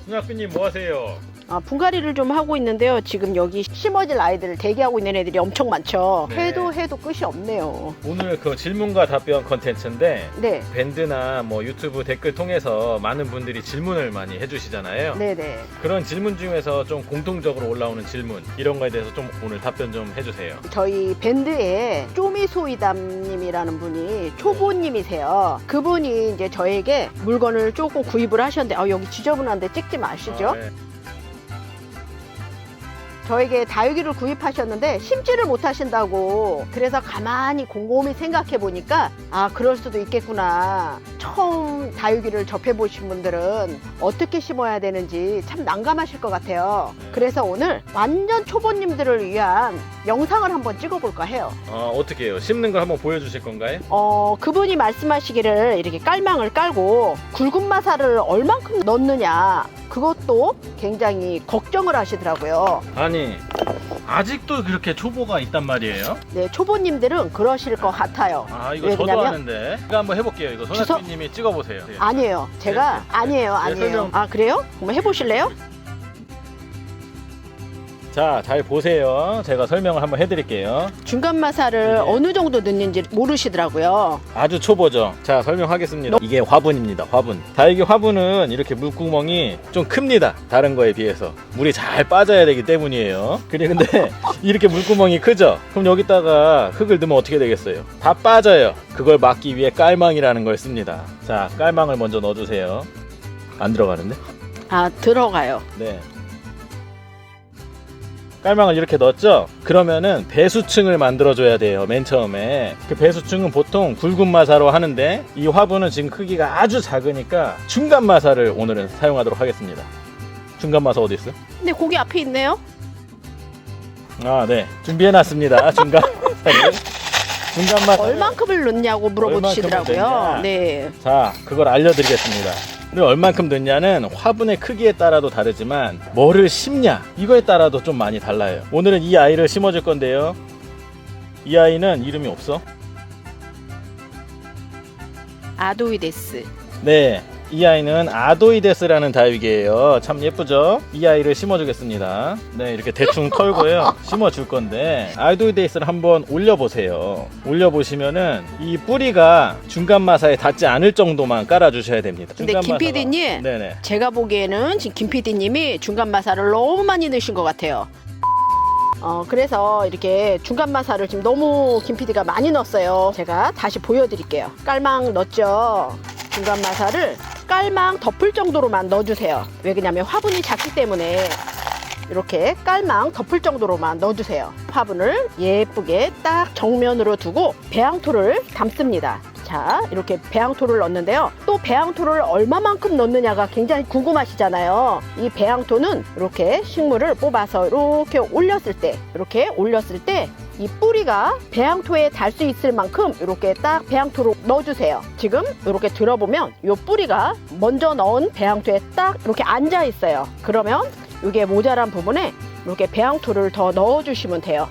손학비님 뭐 하세요? 분갈이를 좀 하고 있는데요. 지금 여기 심어질 아이들을 대기하고 있는 애들이 엄청 많죠. 네. 해도 끝이 없네요. 오늘 그 질문과 답변 컨텐츠인데 네, 밴드나 뭐 유튜브 댓글 통해서 많은 분들이 질문을 많이 해주시잖아요. 네네. 그런 질문 중에서 좀 공통적으로 올라오는 질문 이런 거에 대해서 좀 오늘 답변 좀 해주세요. 저희 밴드에 쪼미소이담님이라는 분이 초보님이세요. 그분이 이제 저에게 물건을 조금 구입을 하셨는데, 여기 지저분한데 찍지 마시죠. 네. 저에게 다육이를 구입하셨는데 심지를 못하신다고. 그래서 가만히 곰곰이 생각해 보니까 그럴 수도 있겠구나. 처음 다육이를 접해보신 분들은 어떻게 심어야 되는지 참 난감하실 것 같아요. 그래서 오늘 완전 초보님들을 위한 영상을 한번 찍어볼까 해요. 어떻게 해요? 심는 걸 한번 보여주실 건가요? 그분이 말씀하시기를 이렇게 깔망을 깔고 굵은 마사를 얼만큼 넣느냐, 그것도 굉장히 걱정을 하시더라고요. 아니 아직도 그렇게 초보가 있단 말이에요? 네, 초보님들은 그러실 것 같아요. 이거 왜 저도 그러냐면 하는데 제가 한번 해볼게요. 이거 손학비님이 찍어보세요. 아니에요. 제가 네. 아니에요. 설명. 그래요? 한번 해보실래요? 자, 잘 보세요. 제가 설명을 한번 해드릴게요. 중간 마사를 네. 어느 정도 넣는지 모르시더라고요. 아주 초보죠. 자, 설명하겠습니다. 이게 화분입니다. 화분. 다육이 화분은 이렇게 물구멍이 좀 큽니다. 다른 거에 비해서 물이 잘 빠져야 되기 때문이에요. 근데 이렇게 물구멍이 크죠? 그럼 여기다가 흙을 넣으면 어떻게 되겠어요? 다 빠져요. 그걸 막기 위해 깔망이라는 걸 씁니다. 자, 깔망을 먼저 넣어주세요. 안 들어가는데? 들어가요. 네. 깔망을 이렇게 넣었죠? 그러면은 배수층을 만들어줘야 돼요. 맨 처음에. 그 배수층은 보통 굵은 마사로 하는데 이 화분은 지금 크기가 아주 작으니까 중간 마사를 오늘은 사용하도록 하겠습니다. 중간 마사 어디 있어요? 근데 거기 앞에 있네요. 네. 준비해놨습니다. 중간 마사를. 중간 마사. 얼만큼을 넣냐고 물어보시더라고요. 넣냐? 네. 자, 그걸 알려드리겠습니다. 그리고 얼만큼 넣냐는 화분의 크기에 따라도 다르지만 뭐를 심냐 이거에 따라도 좀 많이 달라요. 오늘은 이 아이를 심어줄 건데요. 이 아이는 이름이 없어? 아도이데스. 네, 이 아이는 아도이데스라는 다육이에요. 참 예쁘죠? 이 아이를 심어주겠습니다. 네, 이렇게 대충 털고요. 심어줄 건데 아도이데스를 한번 올려보세요. 올려보시면은 이 뿌리가 중간 마사에 닿지 않을 정도만 깔아주셔야 됩니다. 근데 중간 김 마사가. PD님, 네네. 제가 보기에는 지금 김 PD님이 중간 마사를 너무 많이 넣으신 것 같아요. 그래서 이렇게 중간 마사를 지금 너무 김 PD가 많이 넣었어요. 제가 다시 보여드릴게요. 깔망 넣었죠? 중간 마사를 깔망 덮을 정도로만 넣어주세요. 왜 그러냐면 화분이 작기 때문에 이렇게 깔망 덮을 정도로만 넣어주세요. 화분을 예쁘게 딱 정면으로 두고 배양토를 담습니다. 자, 이렇게 배양토를 넣는데요. 또 배양토를 얼마만큼 넣느냐가 굉장히 궁금하시잖아요. 이 배양토는 이렇게 식물을 뽑아서 이렇게 올렸을 때 이 뿌리가 배양토에 닿을 수 있을 만큼 이렇게 딱 배양토로 넣어주세요. 지금 이렇게 들어보면 이 뿌리가 먼저 넣은 배양토에 딱 이렇게 앉아 있어요. 그러면 이게 모자란 부분에 이렇게 배양토를 더 넣어주시면 돼요.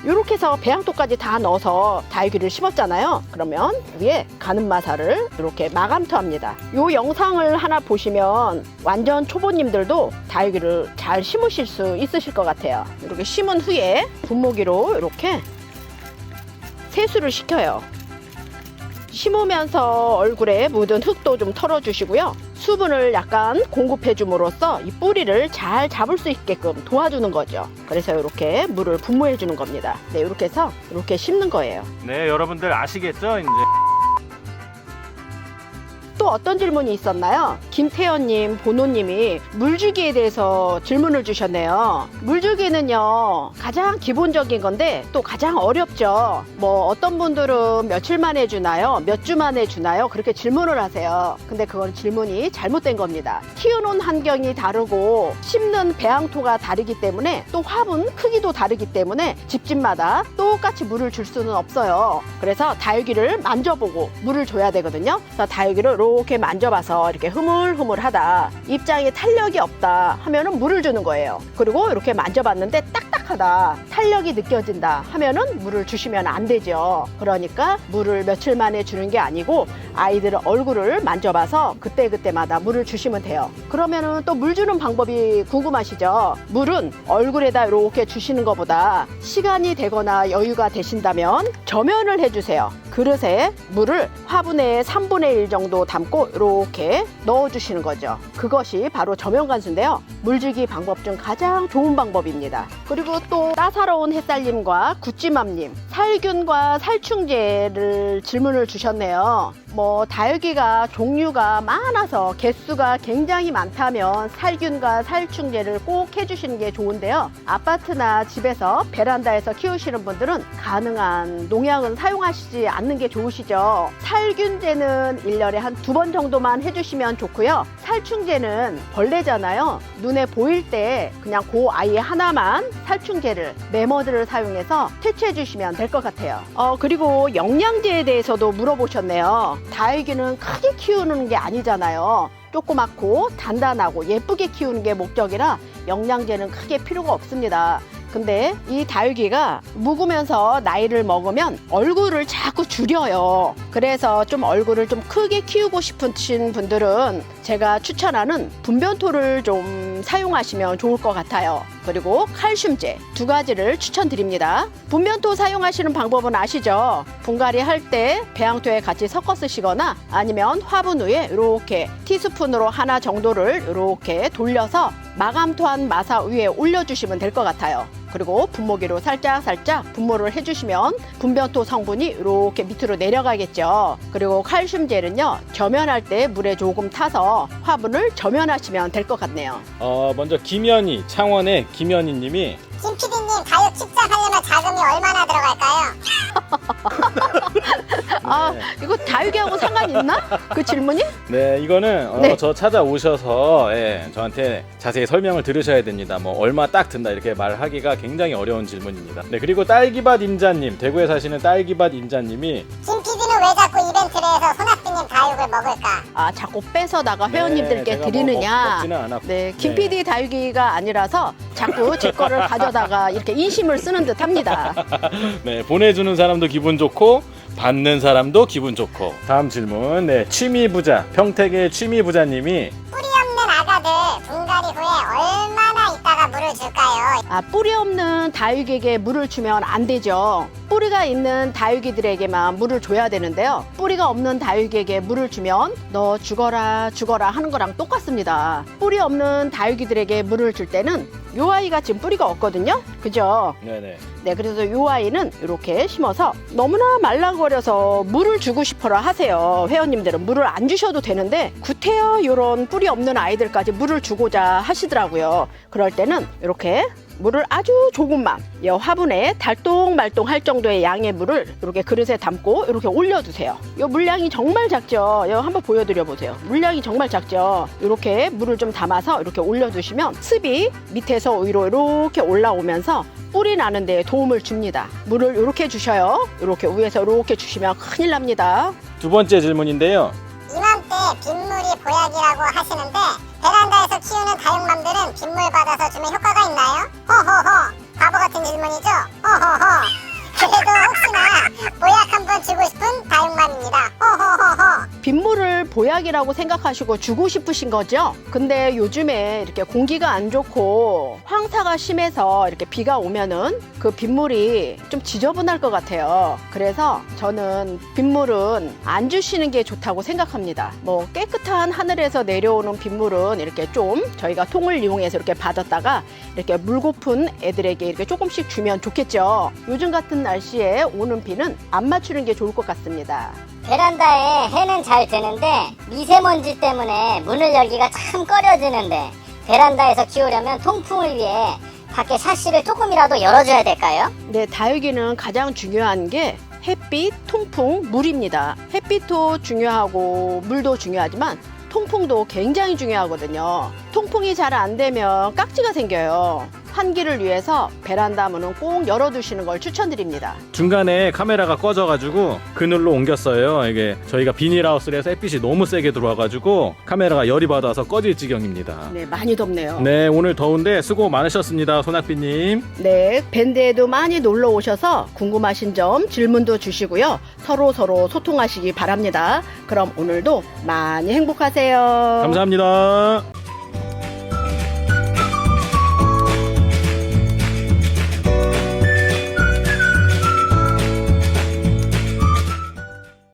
이렇게 해서 배양토까지 다 넣어서 다육이를 심었잖아요. 그러면 위에 가는 마사를 이렇게 마감토합니다. 이 영상을 하나 보시면 완전 초보님들도 다육이를 잘 심으실 수 있으실 것 같아요. 이렇게 심은 후에 분무기로 이렇게 세수를 시켜요. 심으면서 얼굴에 묻은 흙도 좀 털어주시고요. 수분을 약간 공급해 줌으로써 이 뿌리를 잘 잡을 수 있게끔 도와주는 거죠. 그래서 이렇게 물을 분무해 주는 겁니다. 네, 이렇게 해서 이렇게 심는 거예요. 네, 여러분들 아시겠죠? 이제 또 어떤 질문이 있었나요? 김태현님, 보노님이 물주기에 대해서 질문을 주셨네요. 물주기는요, 가장 기본적인 건데 또 가장 어렵죠. 뭐 어떤 분들은 며칠 만에 주나요? 몇 주 만에 주나요? 그렇게 질문을 하세요. 근데 그건 질문이 잘못된 겁니다. 키우는 환경이 다르고 심는 배양토가 다르기 때문에 또 화분 크기도 다르기 때문에 집집마다 똑같이 물을 줄 수는 없어요. 그래서 다육이를 만져보고 물을 줘야 되거든요. 그래서 다육이를 이렇게 만져봐서 이렇게 흐물흐물하다, 입장에 탄력이 없다 하면은 물을 주는 거예요. 그리고 이렇게 만져봤는데 딱딱하다 빡빡하다, 탄력이 느껴진다 하면은 물을 주시면 안 되죠. 그러니까 물을 며칠 만에 주는 게 아니고 아이들 얼굴을 만져봐서 그때그때마다 물을 주시면 돼요. 그러면은 또 물 주는 방법이 궁금하시죠? 물은 얼굴에다 이렇게 주시는 것보다 시간이 되거나 여유가 되신다면 저면을 해주세요. 그릇에 물을 화분의 3분의 1 정도 담고 이렇게 넣어주시는 거죠. 그것이 바로 저면간수인데요. 물주기 방법 중 가장 좋은 방법입니다. 그리고 또 따사로운 햇살님과 구찌맘님, 살균과 살충제를 질문을 주셨네요. 다육이가 종류가 많아서 개수가 굉장히 많다면 살균과 살충제를 꼭 해주시는 게 좋은데요. 아파트나 집에서 베란다에서 키우시는 분들은 가능한 농약은 사용하시지 않는 게 좋으시죠. 살균제는 1년에 한 2번 정도만 해주시면 좋고요. 살충제는 벌레잖아요. 눈에 보일 때 그냥 그 아이 하나만 살충제를 메머드를 사용해서 퇴치해 주시면 될 것 같아요. 그리고 영양제에 대해서도 물어보셨네요. 다육이는 크게 키우는 게 아니잖아요. 조그맣고 단단하고 예쁘게 키우는 게 목적이라 영양제는 크게 필요가 없습니다. 근데 이 다육이가 묵으면서 나이를 먹으면 얼굴을 자꾸 줄여요. 그래서 좀 얼굴을 좀 크게 키우고 싶으신 분들은 제가 추천하는 분변토를 좀 사용하시면 좋을 것 같아요. 그리고 칼슘제 2가지를 추천드립니다. 분변토 사용하시는 방법은 아시죠? 분갈이 할 때 배양토에 같이 섞어 쓰시거나 아니면 화분 위에 이렇게 티스푼으로 하나 정도를 이렇게 돌려서 마감토한 마사 위에 올려주시면 될 것 같아요. 그리고 분무기로 살짝 분무를 해주시면 분변토 성분이 이렇게 밑으로 내려가겠죠. 그리고 칼슘제는요, 저면할 때 물에 조금 타서 화분을 저면하시면 될 것 같네요. 먼저 김연희, 창원의 김연희 님이 김 PD님, 다육 직장하려면 자금이 얼마나 들어갈까요? 이거 다육이하고 상관이 있나? 그 질문이? 네, 이거는 네. 저 찾아오셔서 저한테 자세히 설명을 들으셔야 됩니다. 얼마 딱 든다 이렇게 말하기가 굉장히 어려운 질문입니다. 네, 그리고 딸기밭 임자님, 대구에 사시는 딸기밭 임자님이 김 PD는 왜 자꾸 이벤트를 해서 손학비님 다육을 먹을까? 자꾸 뺏어다가 회원님들께 제가 드리느냐? 먹지는 않았고. 네, 김 PD 다육이가 아니라서 자꾸 제 거를 가져다가 이렇게 인심을 쓰는 듯 합니다. 네, 보내주는 사람도 기분 좋고 받는 사람도 기분 좋고. 다음 질문. 네, 취미부자, 평택의 취미부자님이 뿌리 없는 아가들 분갈이 후에 얼마나 있다가 물을 줄까요? 뿌리 없는 다육에게 물을 주면 안 되죠. 뿌리가 있는 다육이들에게만 물을 줘야 되는데요. 뿌리가 없는 다육에게 물을 주면 너 죽어라 하는 거랑 똑같습니다. 뿌리 없는 다육이들에게 물을 줄 때는 요 아이가 지금 뿌리가 없거든요. 그죠? 네네. 네, 그래서 요 아이는 이렇게 심어서 너무나 말랑거려서 물을 주고 싶어라 하세요. 회원님들은 물을 안 주셔도 되는데 구태여 요런 뿌리 없는 아이들까지 물을 주고자 하시더라고요. 그럴 때는 이렇게 물을 아주 조금만 화분에 달동말동 할 정도의 양의 물을 이렇게 그릇에 담고 이렇게 올려두세요. 이 물량이 정말 작죠. 이거 한번 보여드려 보세요. 물량이 정말 작죠. 이렇게 물을 좀 담아서 이렇게 올려두시면 습이 밑에서 위로 이렇게 올라오면서 뿌리 나는 데 도움을 줍니다. 물을 이렇게 주셔요. 이렇게 위에서 이렇게 주시면 큰일 납니다. 두 번째 질문인데요. 이맘때 빗물이 보약이라고 하시는데 베란다에서 키우는 다육맘들은 빗물 받아서 주면 효과가 있나요? 호호호, 바보 같은 질문이죠? 호호호. 그래도 혹시나 보약 한번 주고 싶은 다육맘입니다. 호호호호. 빗물을 보약이라고 생각하시고 주고 싶으신 거죠? 근데 요즘에 이렇게 공기가 안 좋고 황사가 심해서 이렇게 비가 오면은 그 빗물이 좀 지저분할 것 같아요. 그래서 저는 빗물은 안 주시는 게 좋다고 생각합니다. 깨끗한 하늘에서 내려오는 빗물은 이렇게 좀 저희가 통을 이용해서 이렇게 받았다가 이렇게 물 고픈 애들에게 이렇게 조금씩 주면 좋겠죠. 요즘 같은 날씨에 오는 비는 안 맞추는 게 좋을 것 같습니다. 베란다에 해는 잘 드는데 미세먼지 때문에 문을 열기가 참 꺼려지는데 베란다에서 키우려면 통풍을 위해 밖에 샤시를 조금이라도 열어줘야 될까요? 네, 다육이는 가장 중요한 게 햇빛, 통풍, 물입니다. 햇빛도 중요하고 물도 중요하지만 통풍도 굉장히 중요하거든요. 통풍이 잘 안 되면 깍지가 생겨요. 환기를 위해서 베란다 문은 꼭 열어두시는 걸 추천드립니다. 중간에 카메라가 꺼져가지고 그늘로 옮겼어요. 이게 저희가 비닐하우스를 해서 햇빛이 너무 세게 들어와가지고 카메라가 열이 받아서 꺼질 지경입니다. 네, 많이 덥네요. 네, 오늘 더운데 수고 많으셨습니다, 손학비님. 네, 밴드에도 많이 놀러 오셔서 궁금하신 점 질문도 주시고요. 서로 소통하시기 바랍니다. 그럼 오늘도 많이 행복하세요. 감사합니다.